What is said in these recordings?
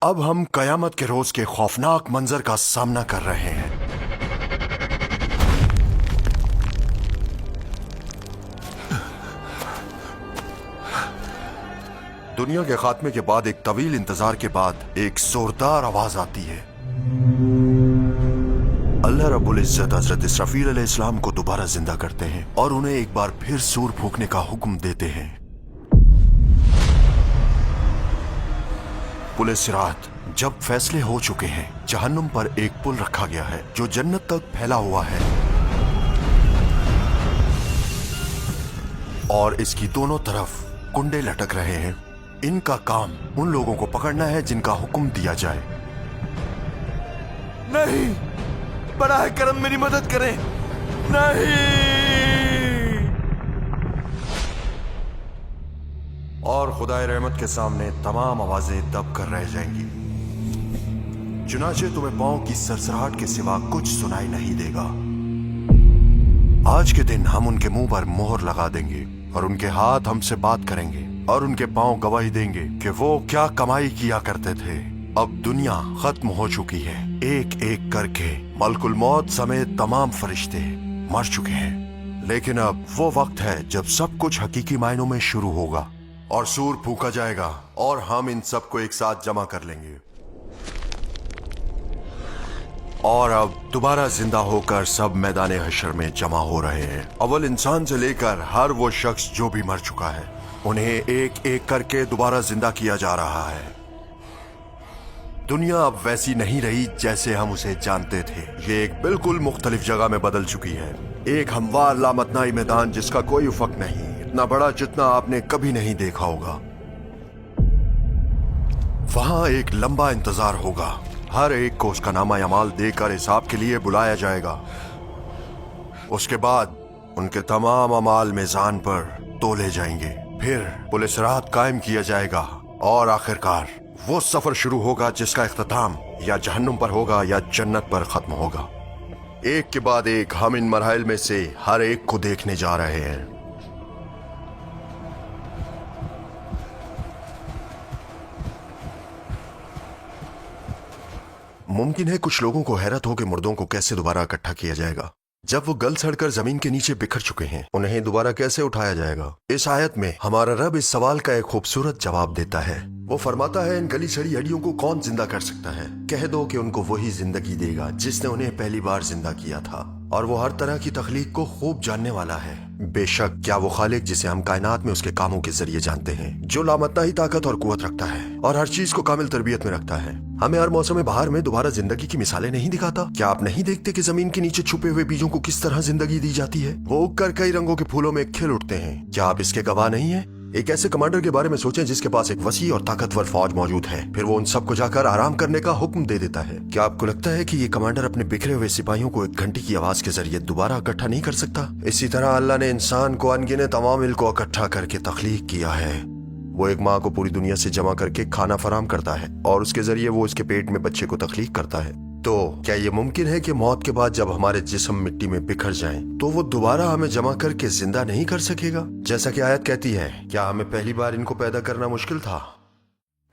اب ہم قیامت کے روز کے خوفناک منظر کا سامنا کر رہے ہیں۔ دنیا کے خاتمے کے بعد ایک طویل انتظار کے بعد ایک زوردار آواز آتی ہے۔ اللہ رب العزت حضرت اسرافیل علیہ السلام کو دوبارہ زندہ کرتے ہیں اور انہیں ایک بار پھر سور پھونکنے کا حکم دیتے ہیں۔ پل صراط جب فیصلے ہو چکے ہیں، جہنم پر ایک پل رکھا گیا ہے جو جنت تک پھیلا ہوا ہے، اور اس کی دونوں طرف کنڈے لٹک رہے ہیں۔ ان کا کام ان لوگوں کو پکڑنا ہے جن کا حکم دیا جائے۔ نہیں، براہ کرم میری مدد کریں، نہیں۔ اور خدائے رحمت کے سامنے تمام آوازیں دب کر رہ جائیں گی، چنانچہ تمہیں پاؤں کی سرسراہٹ کے سوا کچھ سنائی نہیں دے گا۔ آج کے دن ہم ان کے منہ پر مہر لگا دیں گے اور ان کے ہاتھ ہم سے بات کریں گے اور ان کے پاؤں گواہی دیں گے کہ وہ کیا کمائی کیا کرتے تھے۔ اب دنیا ختم ہو چکی ہے، ایک ایک کر کے ملک الموت سمیت تمام فرشتے مر چکے ہیں، لیکن اب وہ وقت ہے جب سب کچھ حقیقی معنوں میں شروع ہوگا اور سور پھونکا جائے گا اور ہم ان سب کو ایک ساتھ جمع کر لیں گے۔ اور اب دوبارہ زندہ ہو کر سب میدان حشر میں جمع ہو رہے ہیں، اول انسان سے لے کر ہر وہ شخص جو بھی مر چکا ہے، انہیں ایک ایک کر کے دوبارہ زندہ کیا جا رہا ہے۔ دنیا اب ویسی نہیں رہی جیسے ہم اسے جانتے تھے، یہ ایک بالکل مختلف جگہ میں بدل چکی ہے، ایک ہموار لامتناہی میدان جس کا کوئی افق نہیں، اتنا بڑا جتنا آپ نے کبھی نہیں دیکھا ہوگا۔ وہاں ایک لمبا انتظار ہوگا، ہر ایک کو اس کا نامہ اعمال دے کر حساب کے لیے بلایا جائے گا۔ اس کے بعد ان کے تمام اعمال میزان پر تولے جائیں گے، پھر پل صراط قائم کیا جائے گا، اور آخرکار وہ سفر شروع ہوگا جس کا اختتام یا جہنم پر ہوگا یا جنت پر ختم ہوگا۔ ایک کے بعد ایک ہم ان مراحل میں سے ہر ایک کو دیکھنے جا رہے ہیں۔ ممکن ہے کچھ لوگوں کو حیرت ہو کہ مردوں کو کیسے دوبارہ اکٹھا کیا جائے گا جب وہ گل سڑ کر زمین کے نیچے بکھر چکے ہیں، انہیں دوبارہ کیسے اٹھایا جائے گا؟ اس آیت میں ہمارا رب اس سوال کا ایک خوبصورت جواب دیتا ہے۔ وہ فرماتا ہے، ان گلی سڑی ہڈیوں کو کون زندہ کر سکتا ہے؟ کہہ دو کہ ان کو وہی زندگی دے گا جس نے انہیں پہلی بار زندہ کیا تھا، اور وہ ہر طرح کی تخلیق کو خوب جاننے والا ہے۔ بے شک کیا وہ خالق جسے ہم کائنات میں اس کے کاموں کے ذریعے جانتے ہیں، جو لامتناہی طاقت اور قوت رکھتا ہے اور ہر چیز کو کامل تربیت میں رکھتا ہے، ہمیں ہر موسم بہار میں دوبارہ زندگی کی مثالیں نہیں دکھاتا؟ کیا آپ نہیں دیکھتے کہ زمین کے نیچے چھپے ہوئے بیجوں کو کس طرح زندگی دی جاتی ہے؟ وہ اگ کر کئی رنگوں کے پھولوں میں کھل اٹھتے ہیں۔ کیا آپ اس کے گواہ نہیں ہیں؟ ایک ایسے کمانڈر کے بارے میں سوچیں جس کے پاس ایک وسیع اور طاقتور فوج موجود ہے، پھر وہ ان سب کو جا کر آرام کرنے کا حکم دے دیتا ہے۔ کیا آپ کو لگتا ہے کہ یہ کمانڈر اپنے بکھرے ہوئے سپاہیوں کو ایک گھنٹی کی آواز کے ذریعے دوبارہ اکٹھا نہیں کر سکتا؟ اسی طرح اللہ نے انسان کو انگنت عوامل کو اکٹھا کر کے تخلیق کیا ہے۔ وہ ایک ماں کو پوری دنیا سے جمع کر کے کھانا فراہم کرتا ہے، اور اس کے ذریعے وہ اس کے پیٹ میں بچے کو تخلیق کرتا ہے۔ تو کیا یہ ممکن ہے کہ موت کے بعد جب ہمارے جسم مٹی میں بکھر جائیں تو وہ دوبارہ ہمیں جمع کر کے زندہ نہیں کر سکے گا؟ جیسا کہ آیت کہتی ہے، کیا ہمیں پہلی بار ان کو پیدا کرنا مشکل تھا؟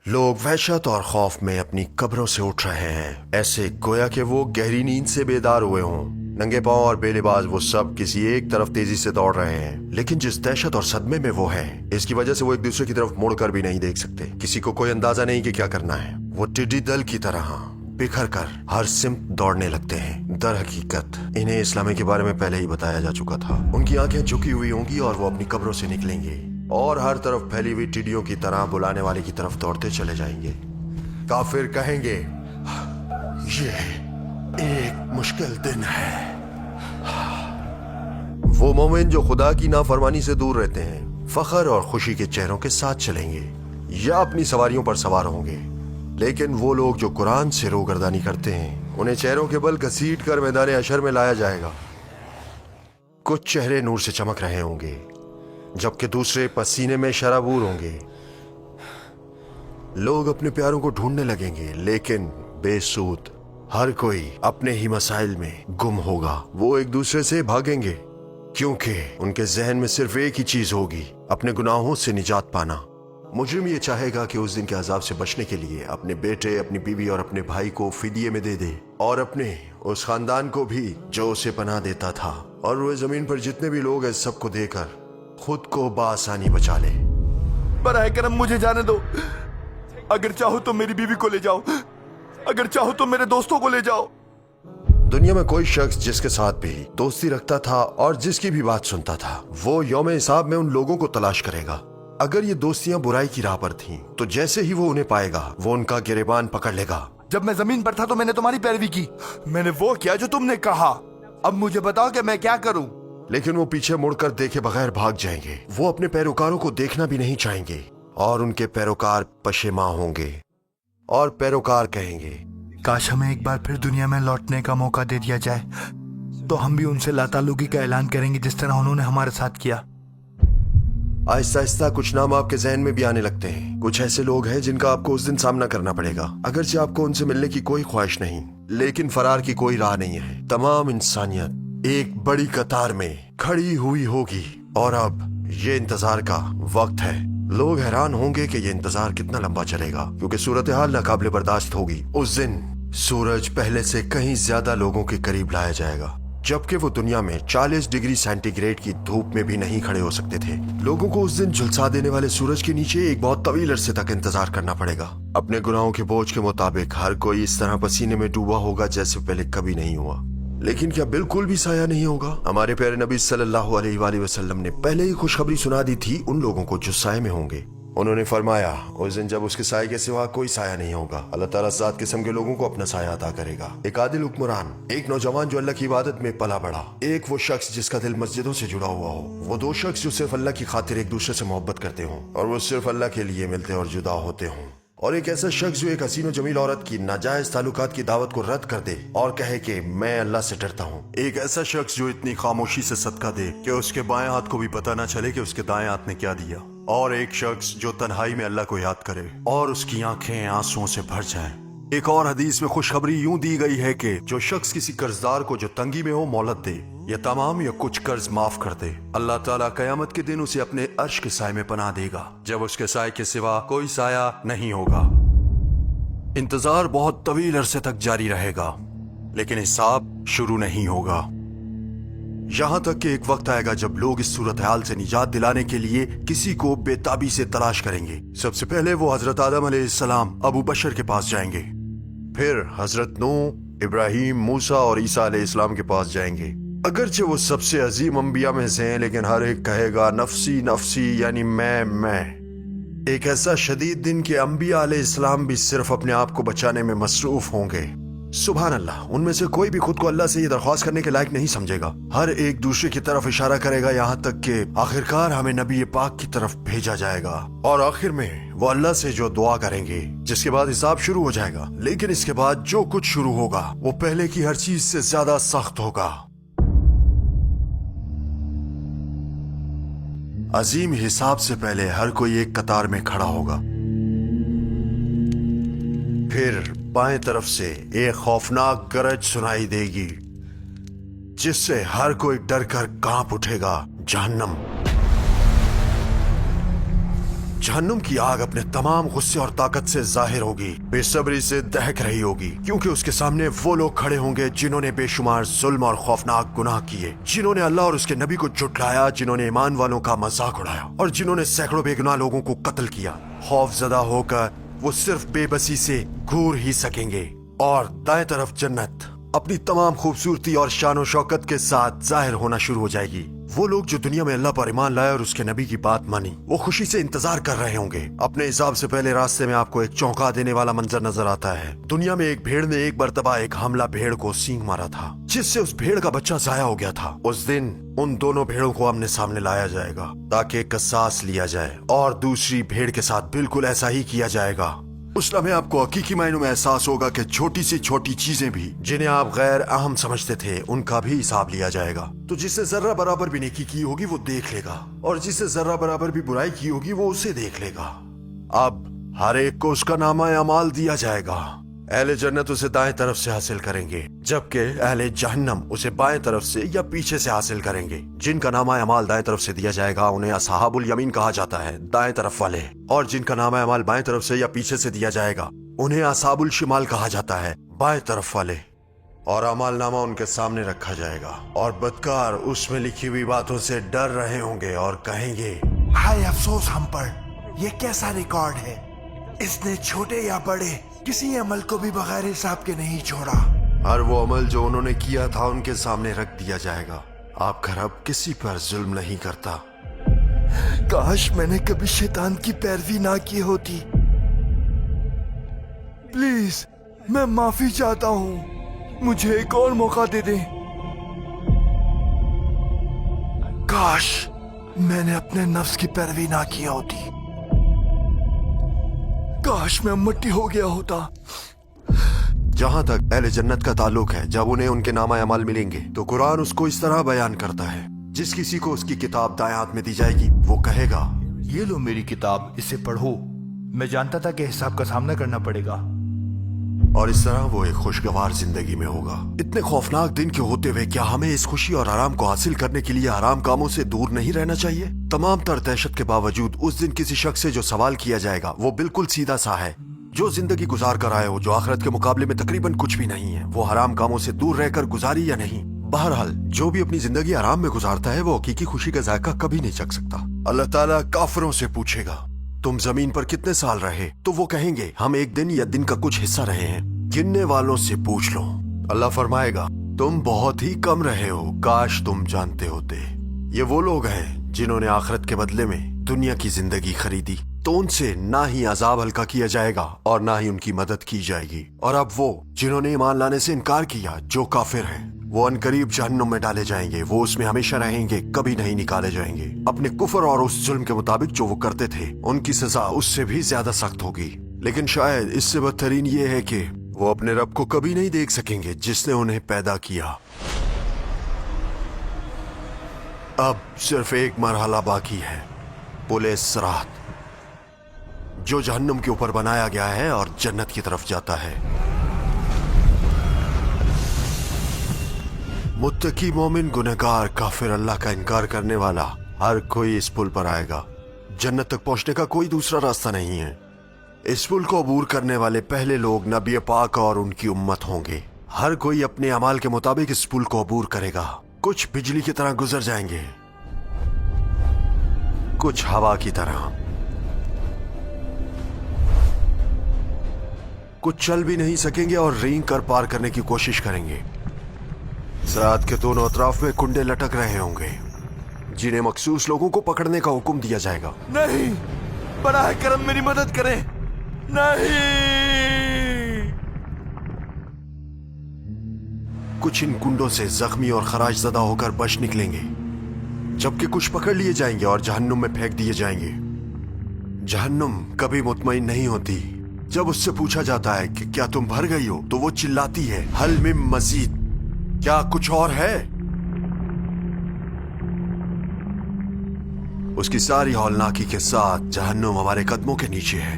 لوگ وحشت اور خوف میں اپنی قبروں سے اٹھ رہے ہیں، ایسے گویا کہ وہ گہری نیند سے بیدار ہوئے ہوں۔ ننگے پاؤں اور بے لباس وہ سب کسی ایک طرف تیزی سے دوڑ رہے ہیں، لیکن جس دہشت اور صدمے میں وہ ہیں، اس کی وجہ سے وہ ایک دوسرے کی طرف مڑ کر بھی نہیں دیکھ سکتے۔ کسی کو کوئی اندازہ نہیں کہ کیا کرنا ہے، وہ ٹڈی دل کی طرح بکھر کر ہر سمت دوڑنے لگتے ہیں۔ در حقیقت انہیں اسلام کے بارے میں پہلے ہی بتایا جا چکا تھا۔ ان کی آنکھیں جھکی ہوئی ہوں گی اور وہ اپنی قبروں سے نکلیں گے اور ہر طرف پھیلی ہوئی ٹڈیوں کی طرح بلانے والے کی طرف دوڑتے چلے جائیں گے۔ کافر کہیں گے، یہ ایک مشکل دن ہے۔ وہ مومن جو خدا کی نافرمانی سے دور رہتے ہیں، فخر اور خوشی کے چہروں کے ساتھ چلیں گے یا اپنی سواریوں پر سوار ہوں گے، لیکن وہ لوگ جو قرآن سے روگردانی کرتے ہیں، انہیں چہروں کے بل گھسیٹ کر میدان حشر میں لایا جائے گا۔ کچھ چہرے نور سے چمک رہے ہوں گے جبکہ دوسرے پسینے میں شرابور ہوں گے۔ لوگ اپنے پیاروں کو ڈھونڈنے لگیں گے، لیکن بے سود، ہر کوئی اپنے ہی مسائل میں گم ہوگا۔ وہ ایک دوسرے سے بھاگیں گے کیونکہ ان کے ذہن میں صرف ایک ہی چیز ہوگی، اپنے گناہوں سے نجات پانا۔ मुजरिम ये चाहेगा कि उस दिन के अजाब से बचने के लिए अपने बेटे, अपनी बीवी और अपने भाई को फिदिये में दे दे, और अपने उस खानदान को भी जो उसे पनाह देता था, और वो जमीन पर जितने भी लोग हैं सबको देकर खुद को बासानी बचा ले। बराए करम मुझे जाने दो। अगर चाहो तो मेरी बीवी को ले जाओ, अगर चाहो तो मेरे दोस्तों को ले जाओ। दुनिया में कोई शख्स जिसके साथ भी दोस्ती रखता था और जिसकी भी बात सुनता था, वो यौम हिसाब में उन लोगों को तलाश करेगा। अगर ये दोस्तियां बुराई की राह पर थीं, तो जैसे ही वो उन्हें पाएगा वो उनका गिरेबान पकड़ लेगा। जब मैं जमीन पर था तो मैंने तुम्हारी पैरवी की, मैंने वो किया जो तुमने कहा। अब मुझे बताओ कि मैं क्या करूं? लेकिन वो पीछे मुड़कर देखे बगैर भाग जाएंगे। वो अपने पैरोकारों को देखना भी नहीं चाहेंगे, और उनके पैरोकार पशेमां होंगे और पैरोकार कहेंगे, काश हमें एक बार फिर दुनिया में लौटने का मौका दे दिया जाए, तो हम भी उनसे लाताल्लुकी का ऐलान करेंगे जिस तरह उन्होंने हमारे साथ किया। आहिस्ता आहिस्ता कुछ नाम आपके जहन में भी आने लगते हैं। कुछ ऐसे लोग हैं जिनका आपको उस दिन सामना करना पड़ेगा। अगरचे आपको उनसे मिलने की कोई ख्वाहिश नहीं, लेकिन फरार की कोई राह नहीं है। तमाम इंसानियत एक बड़ी कतार में खड़ी हुई होगी, और अब ये इंतजार का वक्त है। लोग हैरान होंगे कि ये इंतजार कितना लंबा चलेगा, क्योंकि सूरत हाल नाकाबिले बर्दाश्त होगी। उस दिन सूरज पहले से कहीं ज्यादा लोगों के करीब लाया जाएगा, जबकि वो दुनिया में 40 डिग्री सेंटीग्रेड की धूप में भी नहीं खड़े हो सकते थे। लोगों को उस दिन झुलसा देने वाले सूरज के नीचे एक बहुत तवील अरसे तक इंतजार करना पड़ेगा। अपने गुनाहों के बोझ के मुताबिक हर कोई इस तरह पसीने में डूबा होगा जैसे पहले कभी नहीं हुआ। लेकिन क्या बिल्कुल भी साया नहीं होगा? हमारे प्यारे नबी सल्लल्लाहु अलैहि वसल्लम ने पहले ही खुशखबरी सुना दी थी उन लोगों को जो साए में होंगे। उन्होंने फरमाया, उस दिन जब उसके साए के सिवा कोई साया नहीं होगा, अल्लाह ताला सात किस्म के लोगों को अपना साया अता करेगा। एक आदिल हुक्मरान, एक नौजवान जो अल्लाह की इबादत में पला बढ़ा, एक वो शख्स जिसका दिल मस्जिदों से जुड़ा हुआ हो, वो दो शख्स जो सिर्फ अल्लाह की खातिर एक दूसरे से मोहब्बत करते हों और वो सिर्फ अल्लाह के लिए मिलते और जुदा होते हों, और एक ऐसा शख्स जो एक हसीन और जमील औरत की नाजायज ताल्लुकात की दावत को रद्द कर दे और कहे कि मैं अल्लाह से डरता हूँ। एक ऐसा शख्स जो इतनी खामोशी से सदका दे कि उसके बाएं हाथ को भी पता न चले कि उसके दाएं हाथ ने क्या दिया। और एक शख्स जो तन्हाई में अल्लाह को याद करे और उसकी आंखें आंसुओं से भर जाएं। एक और हदीस में खुशखबरी यूं दी गई है कि जो शख्स किसी कर्जदार को जो तंगी में हो मोहलत दे, या तमाम या कुछ कर्ज माफ कर दे, अल्लाह ताला कयामत के दिन उसे अपने अर्श के साए में पनाह देगा, जब उसके साए के सिवा कोई साया नहीं होगा। इंतजार बहुत तवील अरसे तक जारी रहेगा, लेकिन हिसाब शुरू नहीं होगा। यहाँ तक कि एक वक्त आएगा जब लोग इस सूरत हाल से निजात दिलाने के लिए किसी को बेताबी से तलाश करेंगे। सबसे पहले वो हजरत आदम अलैहिस्सलाम अबू बशर के पास जाएंगे, फिर हजरत नूह, इब्राहिम, मूसा और ईसा अलैहिस्सलाम के पास जाएंगे। अगरचे वो सबसे अजीम अंबिया में से हैं, लेकिन हर एक कहेगा नफसी नफसी, यानी मैं। एक ऐसा शदीद दिन कि अंबिया अलैहिस्सलाम भी सिर्फ अपने आप को बचाने में मसरूफ होंगे। सुभान अल्लाह, उनमें से कोई भी खुद को अल्लाह से ये दरख्वास्त करने के लायक नहीं समझेगा। हर एक दूसरे की तरफ इशारा करेगा, यहाँ तक कि आखिरकार हमें नबी पाक की तरफ भेजा जाएगा, और आखिर में वो अल्लाह से जो दुआ करेंगे, जिसके बाद हिसाब शुरू हो जाएगा। लेकिन इसके बाद जो कुछ शुरू होगा वो पहले की हर चीज से ज्यादा सख्त होगा। अजीम हिसाब से पहले हर कोई एक कतार में खड़ा होगा, फिर बाएं तरफ से एक खौफनाक गरज सुनाई देगी जिससे हर कोई डर कर कांप उठेगा। जहन्नम की आग अपने तमाम गुस्से और ताकत से जाहिर होगी, बेसब्री से दहक रही होगी, क्योंकि उसके सामने वो लोग खड़े होंगे जिन्होंने बेशुमार जुल्म और खौफनाक गुनाह किए, जिन्होंने अल्लाह और उसके नबी को झुठलाया, जिन्होंने ईमान वालों का मजाक उड़ाया, और जिन्होंने सैकड़ों बेगुनाह लोगों को कत्ल किया। खौफजदा होकर वो सिर्फ बेबसी से घूर ही सकेंगे, और दाएं तरफ जन्नत अपनी तमाम खूबसूरती और शान और शौकत के साथ जाहिर होना शुरू हो जाएगी। वो लोग जो दुनिया में अल्लाह पर ईमान लाए और उसके नबी की बात मानी, वो खुशी से इंतजार कर रहे होंगे। अपने हिसाब से पहले रास्ते में आपको एक चौंका देने वाला मंजर नजर आता है। दुनिया में एक भेड़ ने एक मरतबा एक हमला भेड़ को सींग मारा था, जिससे उस भेड़ का बच्चा जाया हो गया था। उस दिन उन दोनों भेड़ों को आमने सामने लाया जाएगा ताकि कसास लिया जाए, और दूसरी भेड़ के साथ बिल्कुल ऐसा ही किया जाएगा। उस लम्हे आपको हकीकी मायनों में एहसास होगा कि छोटी सी छोटी चीजें भी जिन्हें आप गैर अहम समझते थे, उनका भी हिसाब लिया जाएगा। तो जिससे जर्रा बराबर भी नेकी की होगी वो देख लेगा, और जिससे जर्रा बराबर भी बुराई की होगी वो उसे देख लेगा। अब हर एक को उसका नामा अमाल दिया जाएगा। अहले जन्नत उसे दाएं तरफ से हासिल करेंगे, जबकि अहले जहन्नम उसे बाएं तरफ से या पीछे से हासिल करेंगे। जिनका नामा अमाल दाएं तरफ से दिया जाएगा उन्हें असहाबुल यमीन कहा जाता है, दाएं तरफ वाले, और जिनका नामा अमाल बाएं तरफ से या पीछे से दिया जाएगा उन्हें असहाबुल शिमाल कहा जाता है, बाएं तरफ वाले। और अमाल नामा उनके सामने रखा जाएगा और बदकार उसमें लिखी हुई बातों से डर रहे होंगे और कहेंगे, हाय अफसोस हम पर, ये कैसा रिकॉर्ड है। इसने छोटे या बड़े किसी अमल को भी बगैर हिसाब के नहीं छोड़ा। हर वो अमल जो उन्होंने किया था उनके सामने रख दिया जाएगा। आपका रब किसी पर जुल्म नहीं करता। काश मैंने कभी शैतान की पैरवी ना की होती। प्लीज, मैं माफी चाहता हूँ, मुझे एक और मौका दे दें। काश मैंने अपने नफ्स की पैरवी ना की होती। काश मैं मट्टी हो गया होता। जहां तक अहले जन्नत का ताल्लुक है, जब उन्हें उनके नामा अमाल मिलेंगे तो कुरान उसको इस तरह बयान करता है, जिस किसी को उसकी किताब दाएं हाथ में दी जाएगी वो कहेगा, ये लो मेरी किताब, इसे पढ़ो। मैं जानता था कि हिसाब का सामना करना पड़ेगा। और इस तरह वो एक खुशगवार जिंदगी में होगा। इतने खौफनाक दिन के होते हुए क्या हमें इस खुशी और आराम को हासिल करने के लिए हराम कामों से दूर नहीं रहना चाहिए? तमाम तर दहशत के बावजूद उस दिन किसी शख्स से जो सवाल किया जाएगा वो बिल्कुल सीधा सा है, जो जिंदगी गुजार कर आए हो, जो आखिरत के मुकाबले में तकरीबन कुछ भी नहीं है, वो हराम कामों से दूर रहकर गुजारी या नहीं। बहरहाल जो भी अपनी जिंदगी आराम में गुजारता है वो हकीकी खुशी का जायका कभी नहीं चख सकता। अल्लाह ताला काफिरों से पूछेगा, तुम जमीन पर कितने साल रहे? तो वो कहेंगे, हम एक दिन या दिन का कुछ हिस्सा रहे हैं। गिनने वालों से पूछ लो। अल्लाह फरमाएगा, तुम बहुत ही कम रहे हो, काश तुम जानते होते। ये वो लोग हैं जिन्होंने आखिरत के बदले में दुनिया की जिंदगी खरीदी, तो उनसे ना ही अजाब हल्का किया जाएगा और ना ही उनकी मदद की जाएगी। और अब वो जिन्होंने ईमान लाने से इनकार किया, जो काफिर हैं, वो अनकरीब जहन्नुम में डाले जाएंगे। वो उसमें हमेशा रहेंगे, कभी नहीं निकाले जाएंगे। अपने कुफर और उस जुल्म के मुताबिक जो वो करते थे, उनकी सजा उससे भी ज्यादा सख्त होगी। लेकिन शायद इससे बदतरीन ये है कि वो अपने रब को कभी नहीं देख सकेंगे जिसने उन्हें पैदा किया। अब सिर्फ एक मरहला बाकी है, पुले सिरात, जो जहन्नुम के ऊपर बनाया गया है और जन्नत की तरफ जाता है। मुत्तकी, मोमिन, गुनहगार, काफिर, अल्लाह का इनकार करने वाला, हर कोई इस पुल पर आएगा। जन्नत तक पहुंचने का कोई दूसरा रास्ता नहीं है। इस पुल को अबूर करने वाले पहले लोग नबी पाक और उनकी उम्मत होंगे। हर कोई अपने अमाल के मुताबिक इस पुल को अबूर करेगा। कुछ बिजली की तरह गुजर जाएंगे, कुछ हवा की तरह, कुछ चल भी नहीं सकेंगे और रेंग कर पार करने की कोशिश करेंगे। सिरात के दोनों अतराफ में कुंडे लटक रहे होंगे जिन्हें मखसूस लोगों को पकड़ने का हुक्म दिया जाएगा। नहीं, बराह करम मेरी मदद करें। नहीं। कुछ इन कुंडों से जख्मी और खराश ज़दा होकर बच निकलेंगे, जबकि कुछ पकड़ लिए जाएंगे और जहन्नुम में फेंक दिए जाएंगे। जहन्नुम कभी मुतमईन नहीं होती। जब उससे पूछा जाता है कि क्या तुम भर गई हो, तो वो चिल्लाती है, हल मिन मजीद, क्या कुछ और है? उसकी सारी हौलनाकी के साथ जहन्नुम हमारे कदमों के नीचे है,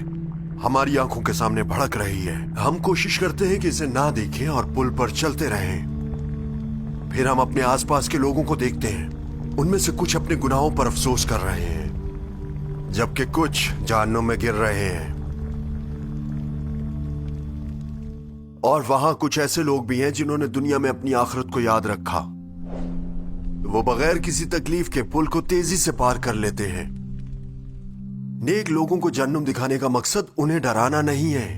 हमारी आंखों के सामने भड़क रही है। हम कोशिश करते हैं कि इसे ना देखें और पुल पर चलते रहें। फिर हम अपने आसपास के लोगों को देखते हैं, उनमें से कुछ अपने गुनाहों पर अफसोस कर रहे हैं, जबकि कुछ जहन्नुम में गिर रहे हैं। और वहां कुछ ऐसे लोग भी हैं जिन्होंने दुनिया में अपनी आखिरत को याद रखा। वो बगैर किसी तकलीफ के पुल को तेजी से पार कर लेते हैं। नेक लोगों को जहन्नुम दिखाने का मकसद उन्हें डराना नहीं है,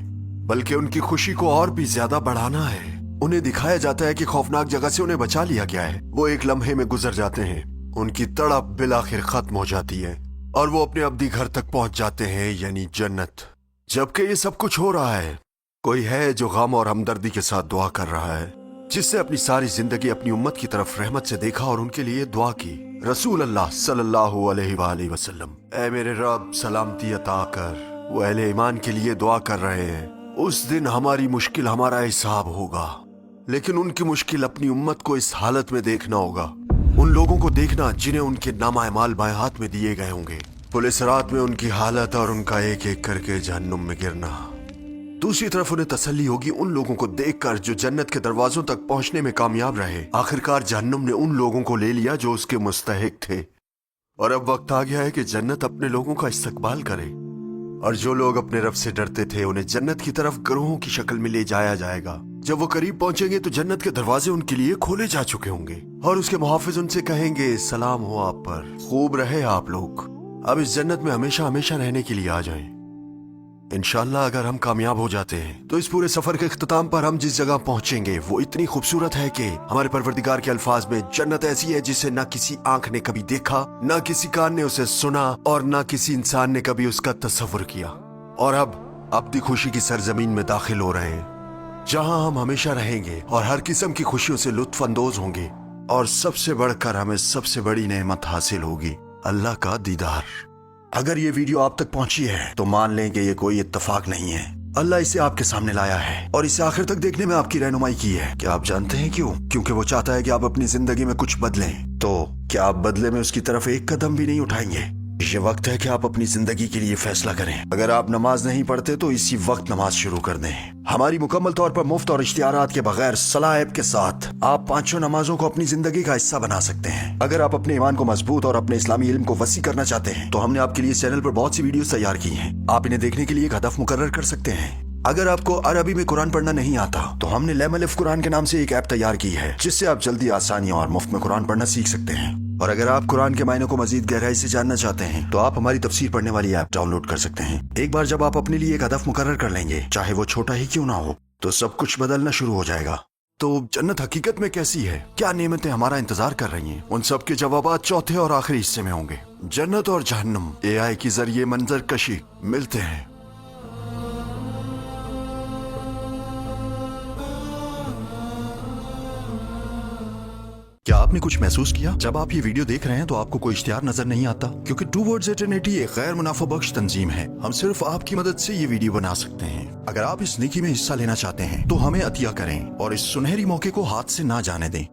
बल्कि उनकी खुशी को और भी ज्यादा बढ़ाना है। उन्हें दिखाया जाता है कि खौफनाक जगह से उन्हें बचा लिया गया है। वो एक लम्हे में गुजर जाते हैं, उनकी तड़प बिलाखिर खत्म हो जाती है और वो अपने अब्दी घर तक पहुंच जाते हैं, यानी जन्नत। जबकि ये सब कुछ हो रहा है, कोई है जो गम और हमदर्दी के साथ दुआ कर रहा है, जिसने अपनी सारी जिंदगी अपनी उम्मत की तरफ रहमत से देखा और उनके लिए दुआ की। रसूल अल्लाह सल्लल्लाहु अलैहि वसल्लम, ऐ मेरे रब सलामती अता कर। वो अहले ईमान के लिए दुआ कर रहे हैं। उस दिन हमारी मुश्किल हमारा हिसाब होगा, लेकिन उनकी मुश्किल अपनी उम्मत को इस हालत में देखना होगा। उन लोगों को देखना जिन्हें उनके नामा अमाल बाएं हाथ में दिए गए होंगे। पुलिस रात में उनकी हालत और उनका एक एक करके जहन्नुम में गिरना। दूसरी तरफ उन्हें तसल्ली होगी उन लोगों को देखकर जो जन्नत के दरवाजों तक पहुंचने में कामयाब रहे। आखिरकार जहन्नुम ने उन लोगों को ले लिया जो उसके मुस्तहिक थे, और अब वक्त आ गया है कि जन्नत अपने लोगों का इस्तकबाल करे। और जो लोग अपने रब से डरते थे उन्हें जन्नत की तरफ ग्रोहों की शक्ल में ले जाया जाएगा। जब वो करीब पहुंचेंगे तो जन्नत के दरवाजे उनके लिए खोले जा चुके होंगे और उसके मुहाफिज उनसे कहेंगे, सलाम हो आप पर, खूब रहे आप लोग, अब इस जन्नत में हमेशा हमेशा रहने के लिए आ जाएं। इंशाल्लाह अगर हम कामयाब हो जाते हैं तो इस पूरे सफर के इख्तिताम पर हम जिस जगह पहुंचेंगे वो इतनी खूबसूरत है कि हमारे परवरदिगार के अल्फाज में जन्नत ऐसी है जिसे ना किसी आंख ने कभी देखा, ना किसी कान ने उसे सुना और ना किसी इंसान ने कभी उसका तस्वुर किया। और अब अपनी खुशी की सरजमीन में दाखिल हो रहे हैं जहां हम हमेशा रहेंगे और हर किस्म की खुशियों से लुत्फ अंदोज होंगे, और सबसे बढ़कर हमें सबसे बड़ी नेमत हासिल होगी, अल्लाह का दीदार। अगर ये वीडियो आप तक पहुंची है तो मान लें कि ये कोई इत्तेफाक नहीं है, अल्लाह इसे आपके सामने लाया है और इसे आखिर तक देखने में आपकी रहनुमाई की है। क्या आप जानते हैं क्यों? क्योंकि वो चाहता है कि आप अपनी जिंदगी में कुछ बदलें। तो क्या आप बदले में उसकी तरफ एक कदम भी नहीं उठाएंगे? ये वक्त है कि आप अपनी जिंदगी के लिए फैसला करें। अगर आप नमाज नहीं पढ़ते तो इसी वक्त नमाज शुरू कर दें। हमारी मुकम्मल तौर पर मुफ्त और इश्तिहारात के बगैर सलाह ऐप के साथ आप 5 नमाजों को अपनी जिंदगी का हिस्सा बना सकते हैं। अगर आप अपने ईमान को मजबूत और अपने इस्लामी इल्म को वसी करना चाहते हैं तो हमने आपके लिए इस चैनल पर बहुत सी वीडियो तैयार की हैं। आप इन्हें देखने के लिए एक हदफ मुकर्रर कर सकते हैं। अगर आपको अरबी में कुरान पढ़ना नहीं आता तो हमने लेम अलिफ कुरान के नाम से एक ऐप तैयार की है जिससे आप जल्दी, आसानी और मुफ्त में कुरान पढ़ना सीख सकते हैं। और अगर आप कुरान के मायनों को मजीद गहराई से जानना चाहते हैं तो आप हमारी तफसीर पढ़ने वाली ऐप डाउनलोड कर सकते हैं। एक बार जब आप अपने लिए एक हदफ मुकर्रर कर लेंगे, चाहे वो छोटा ही क्यों ना हो, तो सब कुछ बदलना शुरू हो जाएगा। तो जन्नत हकीकत में कैसी है, क्या नेमतें हमारा इंतजार कर रही हैं, उन सब के जवाबात चौथे और आखिरी हिस्से में होंगे। जन्नत और जहन्नुम AI के जरिए मंजर कशी मिलते हैं। क्या आपने कुछ महसूस किया? जब आप ये वीडियो देख रहे हैं तो आपको कोई इश्तिहार नजर नहीं आता, क्योंकि टूवर्ड्स इटर्निटी एक गैर मुनाफा बख्श तंजीम है। हम सिर्फ आपकी मदद से ये वीडियो बना सकते हैं। अगर आप इस नेकी में हिस्सा लेना चाहते हैं तो हमें अतिया करें और इस सुनहरी मौके को हाथ से ना जाने दें।